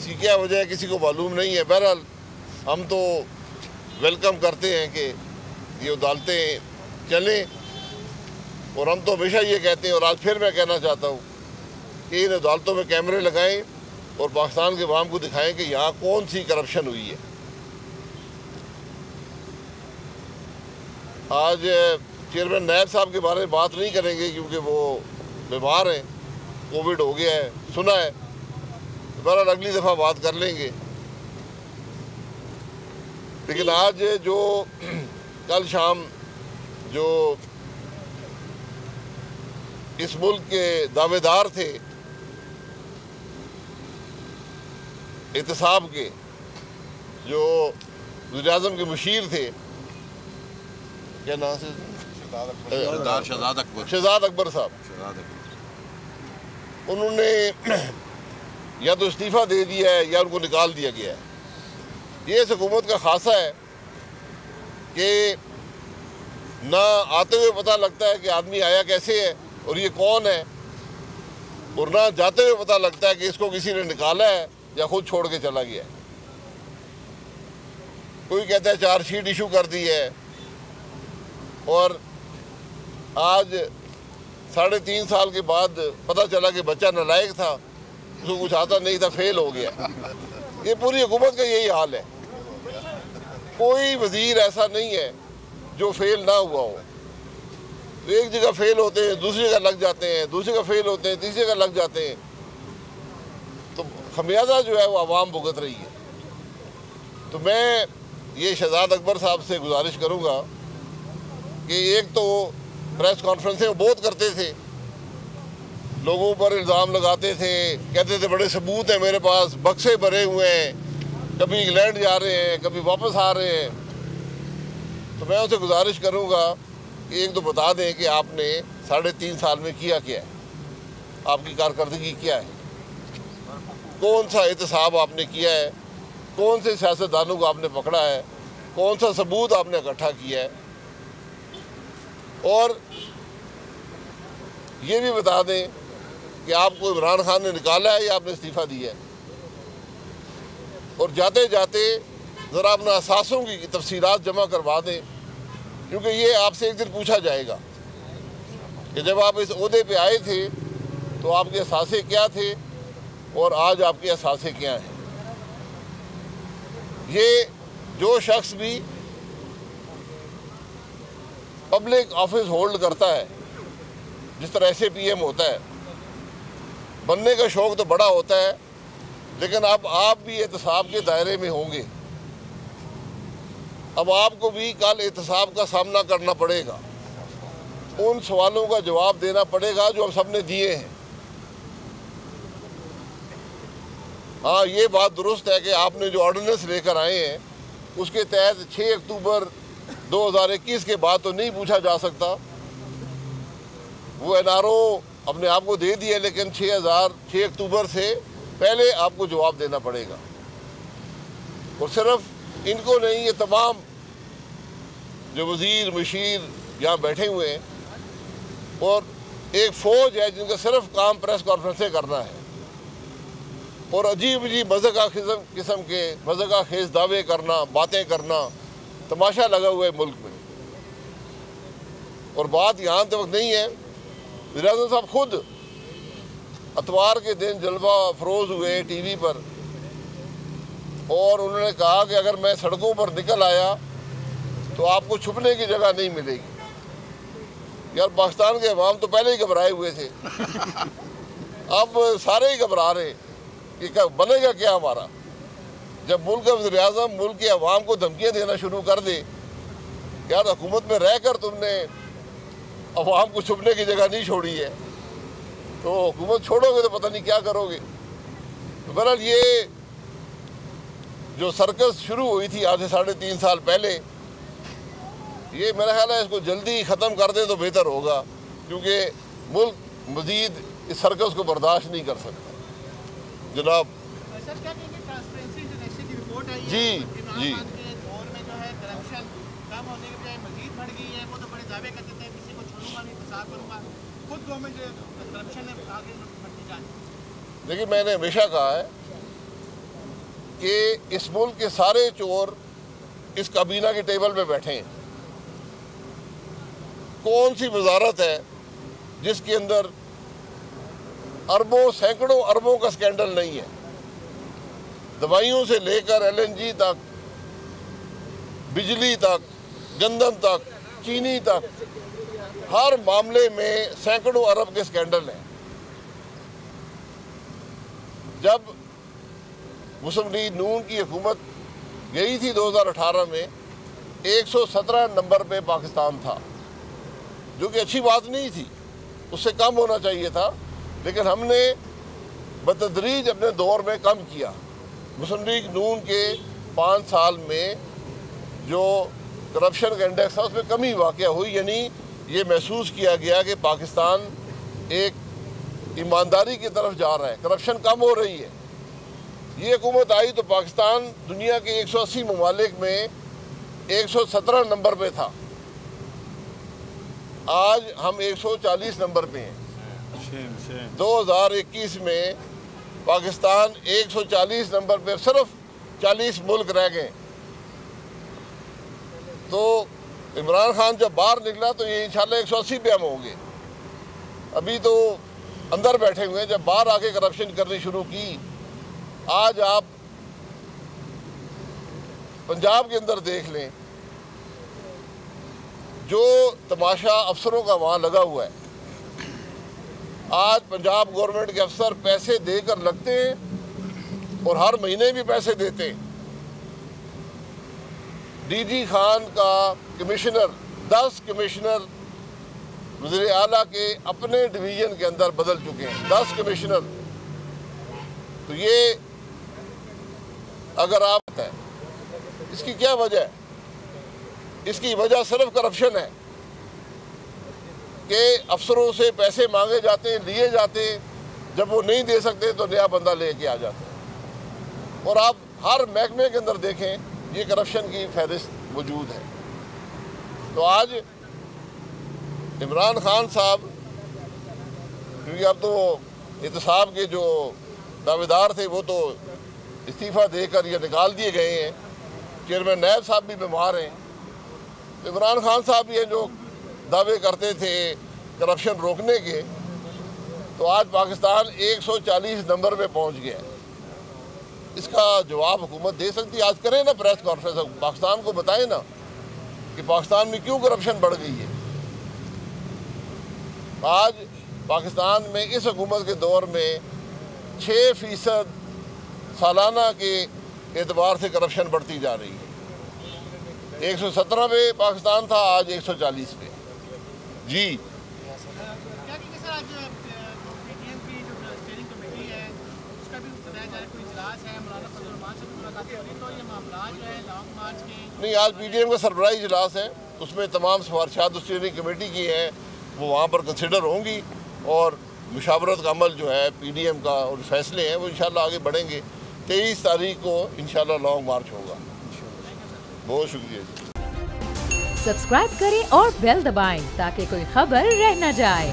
इसकी क्या वजह है किसी को मालूम नहीं है। बहरहाल हम तो वेलकम करते हैं कि ये अदालतें चलें, और हम तो हमेशा ये कहते हैं, और आज फिर मैं कहना चाहता हूँ कि इन अदालतों में कैमरे लगाएं और पाकिस्तान के अवाम को दिखाएं कि यहाँ कौन सी करप्शन हुई है। आज चेयरमैन नायब साहब के बारे में बात नहीं करेंगे क्योंकि वो बीमार हैं, कोविड हो गया है, सुना है, तो बहरहाल अगली दफ़ा बात कर लेंगे। लेकिन आज जो कल शाम जो इस मुल्क के दावेदार थे एहतसाब के, जो वज़ीर-ए-आज़म के मुशीर थे, क्या नाम से, शहजाद अकबर साहब, उन्होंने या तो इस्तीफ़ा दे दिया है या उनको निकाल दिया गया है। ये इस हुकूमत का खासा है कि ना आते हुए पता लगता है कि आदमी आया कैसे है और ये कौन है, और ना जाते हुए पता लगता है कि इसको किसी ने निकाला है या खुद छोड़ के चला गया है। कोई कहता है चार्जशीट इशू कर दी है, और आज 3.5 साल के बाद पता चला कि बच्चा नालायक था, उसको कुछ आता नहीं था, फेल हो गया। ये पूरी हुकूमत का यही हाल है। कोई वजीर ऐसा नहीं है जो फेल ना हुआ हो। तो एक जगह फेल होते हैं, दूसरी जगह लग जाते हैं, दूसरी जगह फेल होते हैं, तीसरी जगह लग जाते हैं, तो खमियाजा जो है वो आवाम भुगत रही है। तो मैं ये शहजाद अकबर साहब से गुजारिश करूँगा कि एक तो प्रेस कॉन्फ्रेंसें बहुत करते थे, लोगों पर इल्ज़ाम लगाते थे, कहते थे बड़े सबूत हैं मेरे पास, बक्से भरे हुए हैं, कभी इंग्लैंड जा रहे हैं, कभी वापस आ रहे हैं। तो मैं उनसे गुजारिश करूँगा कि एक तो बता दें कि आपने 3.5 साल में किया क्या है, आपकी कारकर्दगी क्या है, कौन सा एहतसाब आपने किया है, कौन से सियासतदानों को आपने पकड़ा है, कौन सा सबूत आपने इकट्ठा किया है, और ये भी बता दें कि आपको इमरान खान ने निकाला है या आपने इस्तीफ़ा दिया है। और जाते जाते ज़रा अपना असासों की तफसीलात जमा करवा दें, क्योंकि ये आपसे एक दिन पूछा जाएगा कि जब आप इस ओहदे पे आए थे तो आपके असासे क्या थे और आज आपके असासे क्या हैं। ये जो शख्स भी पब्लिक ऑफिस होल्ड करता है, जिस तरह SAPM होता है, बनने का शौक़ तो बड़ा होता है, लेकिन अब आप भी एहतसाब के दायरे में होंगे। अब आपको भी कल एहतसाब का सामना करना पड़ेगा, उन सवालों का जवाब देना पड़ेगा जो हम सब ने दिए हैं। हाँ, ये बात दुरुस्त है कि आपने जो ऑर्डिनेंस लेकर आए हैं उसके तहत 6 अक्टूबर 2021 के बाद तो नहीं पूछा जा सकता। वो NRO अपने आप को दे दिए, लेकिन 6 अक्टूबर से पहले आपको जवाब देना पड़ेगा। और सिर्फ इनको नहीं, ये तमाम जो वज़ीर मुशीर यहाँ बैठे हुए हैं, और एक फ़ौज है जिनका सिर्फ काम प्रेस कॉन्फ्रेंसें करना है और अजीब अजीब मज़ाक़ किस्म के मज़ाक़ खेज़ दावे करना, बातें करना, तमाशा लगा हुआ है मुल्क में। और बात यहाँ तक नहीं है, वज़ीर-ए-आज़म साहब खुद अतवार के दिन जलवा अफरोज़ हुए TV पर, और उन्होंने कहा कि अगर मैं सड़कों पर निकल आया तो आपको छुपने की जगह नहीं मिलेगी। यार, पाकिस्तान के अवाम तो पहले ही घबराए हुए थे, अब सारे ही घबरा रहे कि क्या बनेगा क्या हमारा। जब मुल्क का वज़ीर-ए-आज़म मुल्क के अवाम को धमकियाँ देना शुरू कर दे, यार हुकूमत में रहकर तुमने अवाम को छुपने की जगह नहीं छोड़ी है, तो हुकूमत छोड़ोगे तो पता नहीं क्या करोगे। तो बहरहाल ये जो सर्कस शुरू हुई थी आज से 3.5 साल पहले, ये मेरा ख्याल है इसको जल्दी ख़त्म कर दें तो बेहतर होगा, क्योंकि मुल्क मज़ीद इस सर्कस को बर्दाश्त नहीं कर सकता। जनाब सर, क्या कहेंगे ट्रांसपेरेंसी इंटरनेशनल की रिपोर्ट आई है जी जी के दौर में जो है करप्शन कम होने के बजाय मजीद बढ़ गई है। वो तो बड़े दावे करते थे किसी को छोड़ूंगा नहीं, इंतजार करूंगा, खुद गवर्नमेंट जो करप्शन है आगे बढ़ती जा रही है। देखिए, मैंने हमेशा कहा है कि इस मुल्क के सारे चोर इस काबीना के टेबल पे बैठे हैं। कौन सी वजारत है जिसके अंदर अरबों सैकड़ों अरबों का स्कैंडल नहीं है? दवाइयों से लेकर LNG तक, बिजली तक, गंदम तक, चीनी तक, हर मामले में सैकड़ों अरब के स्कैंडल हैं। जब मुस्लिम लीग नून की हुकूमत गई थी 2018 में, 117 नंबर पे पाकिस्तान था, जो कि अच्छी बात नहीं थी, उससे कम होना चाहिए था, लेकिन हमने बतदरीज अपने दौर में कम किया। मुस्लिम लीग नून के 5 साल में जो करप्शन का इंडेक्स था उसमें कमी वाक़या हुई, यानी ये महसूस किया गया कि पाकिस्तान एक ईमानदारी की तरफ जा रहा है, करप्शन कम हो रही है। ये हुकूमत आई तो पाकिस्तान दुनिया के 180 ममालिक में 117 नंबर पे था, आज हम 140 नंबर पे हैं। 2021 में पाकिस्तान 140 नंबर पे, सिर्फ 40 मुल्क रह गए। तो इमरान खान जब बाहर निकला तो ये इंशाल्लाह 180 पे हम होंगे। अभी तो अंदर बैठे हुए हैं, जब बाहर आके करप्शन करनी शुरू की। आज आप पंजाब के अंदर देख लें, जो तमाशा अफसरों का वहाँ लगा हुआ है। आज पंजाब गवर्नमेंट के अफसर पैसे देकर लगते हैं और हर महीने भी पैसे देते हैं। DG खान का कमिश्नर, 10 कमिश्नर वज़ीर आला के अपने डिवीज़न के अंदर बदल चुके हैं, 10 कमिश्नर। तो ये अगर आप है, इसकी क्या वजह है? इसकी वजह सिर्फ करप्शन है कि अफसरों से पैसे मांगे जाते हैं, लिए जाते हैं, जब वो नहीं दे सकते तो नया बंदा लेके आ जाता है। और आप हर महकमे के अंदर देखें, ये करप्शन की फहरिस्त मौजूद है। तो आज इमरान खान साहब, क्योंकि अब तो एहतसाब के जो दावेदार थे वो तो इस्तीफ़ा देकर या निकाल दिए गए हैं, चेयरमैन नायब साहब भी बीमार हैं, तो इमरान खान साहब ये जो दावे करते थे करप्शन रोकने के, तो आज पाकिस्तान 140 नंबर पे पहुंच गया है। इसका जवाब हुकूमत दे सकती है। आज करें ना प्रेस कॉन्फ्रेंस, पाकिस्तान को बताएं ना कि पाकिस्तान में क्यों करप्शन बढ़ गई है। आज पाकिस्तान में इस हुकूमत के दौर में 6% सालाना के एतबार से करप्शन बढ़ती जा रही है। 117 पे पाकिस्तान था, आज 140 पे। जी क्या कि सर आज PTM की जो स्टीयरिंग कमेटी है उसका भी बताया जा रहा है, कोई इजलास है, मौलाना फजल रहमान से भी मुलाकात हो रही, तो ये मामला जो है लॉन्ग मार्च के नहीं, आज PTM का सरबराही इजलास है, उसमें तमाम सिफारिशात स्टीयरिंग कमेटी की हैं, वो वहाँ पर कंसिडर होंगी और मुशावरत का अमल जो है PDM का और फैसले हैं वो इंशाल्लाह आगे बढ़ेंगे। 23 तारीख को इंशाल्लाह लॉन्ग मार्च होगा। बहुत शुक्रिया। सब्सक्राइब करें और बेल दबाएं ताकि कोई खबर रह न जाए।